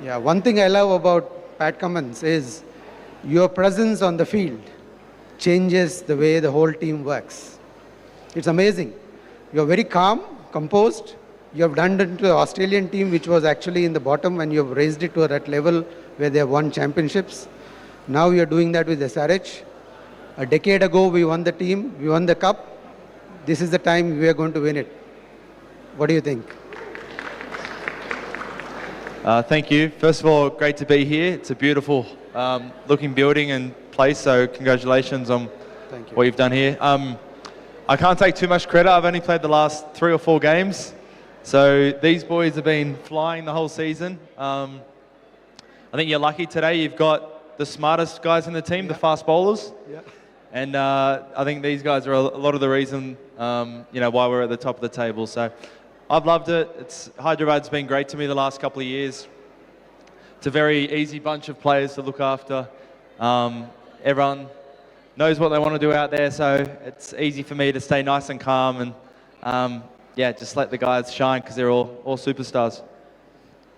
Yeah, one thing I love about Pat Cummins is your presence on the field changes the way the whole team works. It's amazing. You're very calm, composed. You have done it to the Australian team, which was actually in the bottom, and you have raised it to that level where they have won championships. Now you're doing that with SRH. A decade ago, we won the team, we won the cup. This is the time we are going to win it. What do you think? Thank you. First of all, great to be here. It's a beautiful looking building and place, so congratulations on what you've done here. I can't take too much credit. I've only played the last 3 or 4 games. So these boys have been flying the whole season. I think you're lucky today. You've got the smartest guys in the team, the fast bowlers. Yeah. And I think these guys are a lot of the reason why we're at the top of the table. So I've loved it. Hyderabad's been great to me the last couple of years. It's a very easy bunch of players to look after. Everyone knows what they want to do out there, so it's easy for me to stay nice and calm and just let the guys shine because they're all superstars.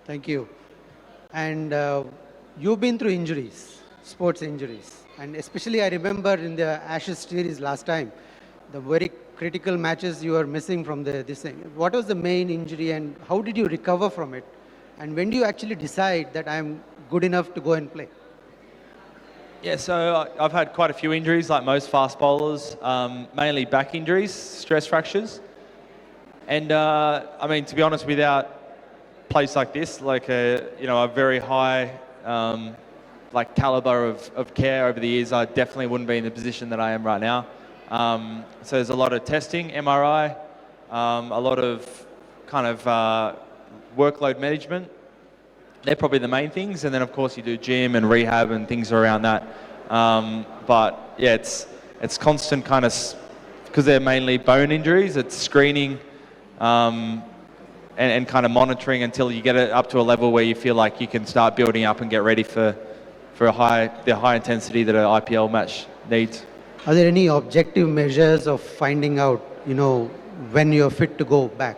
Thank you. And you've been through injuries, sports injuries. And especially I remember in the Ashes series last time, the very critical matches you were missing from this thing. What was the main injury and how did you recover from it? And when do you actually decide that I'm good enough to go and play? Yeah, so I've had quite a few injuries like most fast bowlers, mainly back injuries, stress fractures. And to be honest, without a place like this, like a very high caliber of care over the years, I definitely wouldn't be in the position that I am right now. So there's a lot of testing, MRI, a lot of workload management. They're probably the main things, and then of course you do gym and rehab and things around that. But yeah, it's constant because they're mainly bone injuries. It's screening and kind of monitoring until you get it up to a level where you feel like you can start building up and get ready for the high intensity that an IPL match needs. Are there any objective measures of finding out, when you're fit to go back?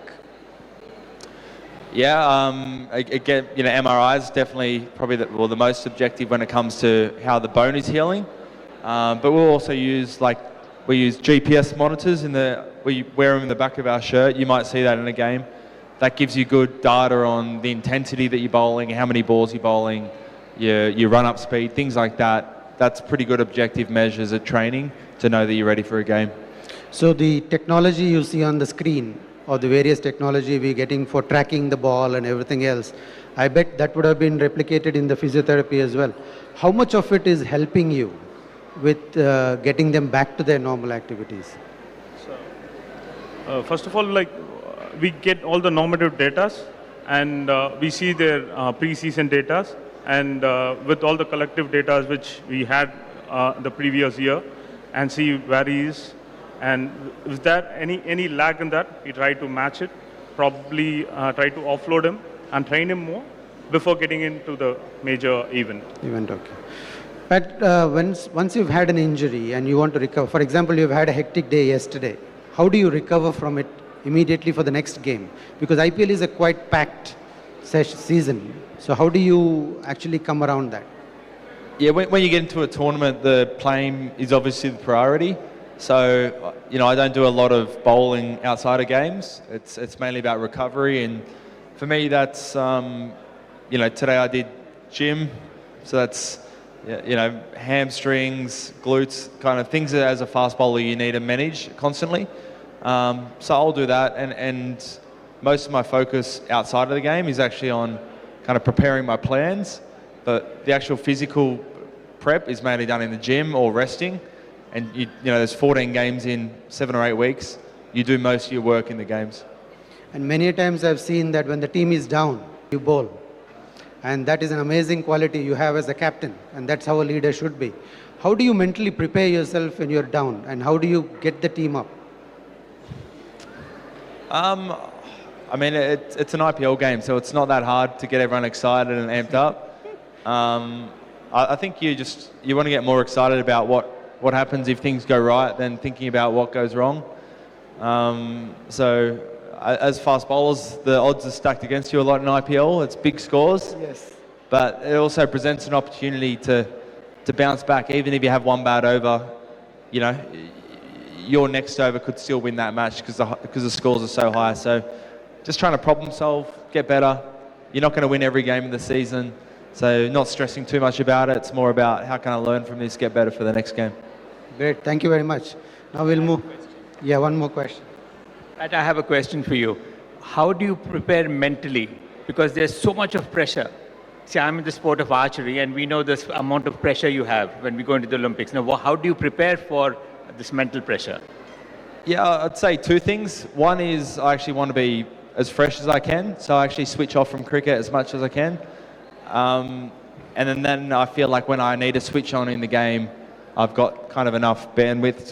Yeah, again, MRI is definitely probably the most objective when it comes to how the bone is healing. But we'll also use we use GPS monitors we wear them in the back of our shirt. You might see that in a game. That gives you good data on the intensity that you're bowling, how many balls you're bowling, your run-up speed, things like that. That's pretty good objective measures at training to know that you're ready for a game. So the technology you see on the screen, or the various technology we're getting for tracking the ball and everything else, I bet that would have been replicated in the physiotherapy as well. How much of it is helping you with getting them back to their normal activities? So, first of all, we get all the normative data and we see their pre-season data and with all the collective data which we had the previous year and see where he is. And is there any lag in that? We try to match it, probably try to offload him and train him more before getting into the major event. Okay. But once you've had an injury and you want to recover, for example, you've had a hectic day yesterday, how do you recover from it immediately for the next game? Because IPL is a quite packed season. So how do you actually come around that? Yeah, when you get into a tournament, the playing is obviously the priority. So, I don't do a lot of bowling outside of games. It's mainly about recovery. And for me, that's, today I did gym. So that's, hamstrings, glutes, kind of things that as a fast bowler you need to manage constantly. So I'll do that. And most of my focus outside of the game is actually on kind of preparing my plans. But the actual physical prep is mainly done in the gym or resting. And there's 14 games in 7 or 8 weeks. You do most of your work in the games. And many times I've seen that when the team is down, you bowl. And that is an amazing quality you have as a captain. And that's how a leader should be. How do you mentally prepare yourself when you're down? And how do you get the team up? It's an IPL game, so it's not that hard to get everyone excited and amped up. I think you want to get more excited about what happens if things go right than thinking about what goes wrong. So as fast bowlers, the odds are stacked against you a lot in IPL. It's big scores. Yes. but it also presents an opportunity to bounce back. Even if you have one bad over, you know, your next over could still win that match because the scores are so high. So just trying to problem solve, get better. You're not going to win every game of the season, so not stressing too much about it. It's more about how can I learn from this, get better for the next game. Great, thank you very much. Now we'll move. Yeah, one more question. Pat, I have a question for you. How do you prepare mentally? Because there's so much of pressure. See, I'm in the sport of archery, and we know this amount of pressure you have when we go into the Olympics. Now, how do you prepare for this mental pressure? Yeah, I'd say two things. One is I actually want to be as fresh as I can, so I actually switch off from cricket as much as I can. And then I feel like when I need to switch on in the game, I've got kind of enough bandwidth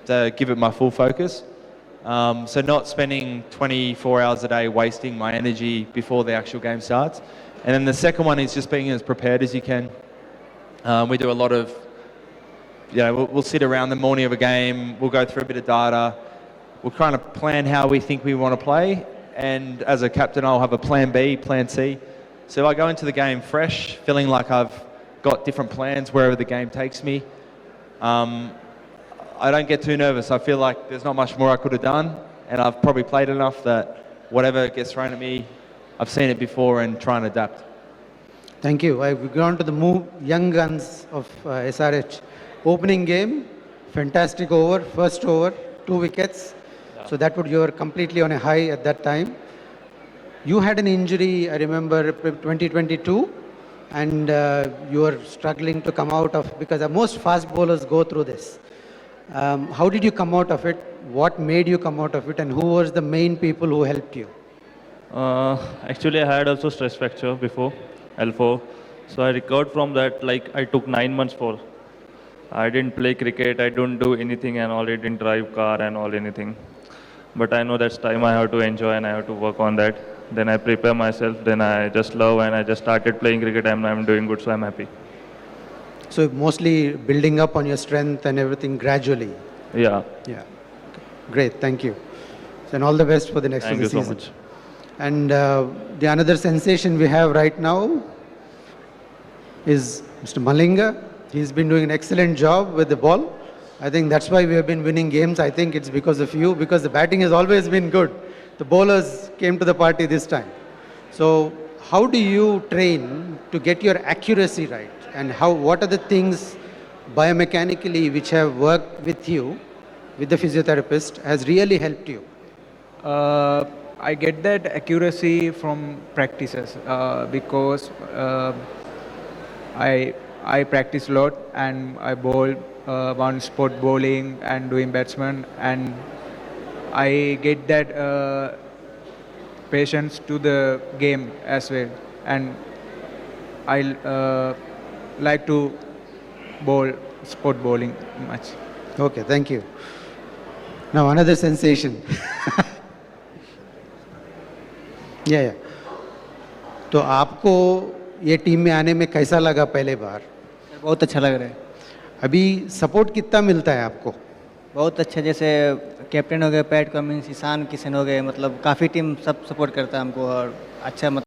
to give it my full focus. So not spending 24 hours a day wasting my energy before the actual game starts. And then the second one is just being as prepared as you can. We do a lot of, we'll sit around the morning of a game, we'll go through a bit of data, we'll kind of plan how we think we want to play, and as a captain I'll have a plan B, plan C. So if I go into the game fresh, feeling like I've got different plans wherever the game takes me, I don't get too nervous. I feel like there's not much more I could have done, and I've probably played enough that whatever gets thrown at me, I've seen it before and try and adapt. Thank you. I've gone to the young guns of SRH. Opening game, fantastic over, first over, 2 wickets. Yeah. So you were completely on a high at that time. You had an injury, I remember, 2022, and you were struggling to come out of, because most fast bowlers go through this. How did you come out of it? What made you come out of it, and who was the main people who helped you? Actually, I had also stress fracture before, L4. So I recovered from that, like I took 9 months for. I didn't play cricket, I don't do anything and all, I didn't drive car and all anything. But I know that's time I have to enjoy and I have to work on that. Then I prepare myself, then I just love and I just started playing cricket and I'm doing good, so I'm happy. So mostly building up on your strength and everything gradually. Yeah. Yeah. Great, thank you. So, and all the best for the next season. Thank you so much. And the another sensation we have right now is Mr. Malinga. He's been doing an excellent job with the ball. I think that's why we have been winning games. I think it's because of you, because the batting has always been good. The bowlers came to the party this time. So how do you train to get your accuracy right? And what are the things biomechanically which have worked with you, with the physiotherapist, has really helped you? I get that accuracy from practices because I practice a lot and I bowl one spot bowling and doing batsman, and I get that patience to the game as well, and I like to bowl spot bowling much. Okay, thank you. Now another sensation. या तो आपको ये team में आने में कैसा लगा पहले बार? बहुत अच्छा लग रहा है। अभी सपोर्ट कितना मिलता है आपको? बहुत अच्छा, जैसे कैप्टन हो गए पैट कमिंस, ईशान किशन हो गए, मतलब काफ़ी टीम सब सपोर्ट करता है हमको और अच्छा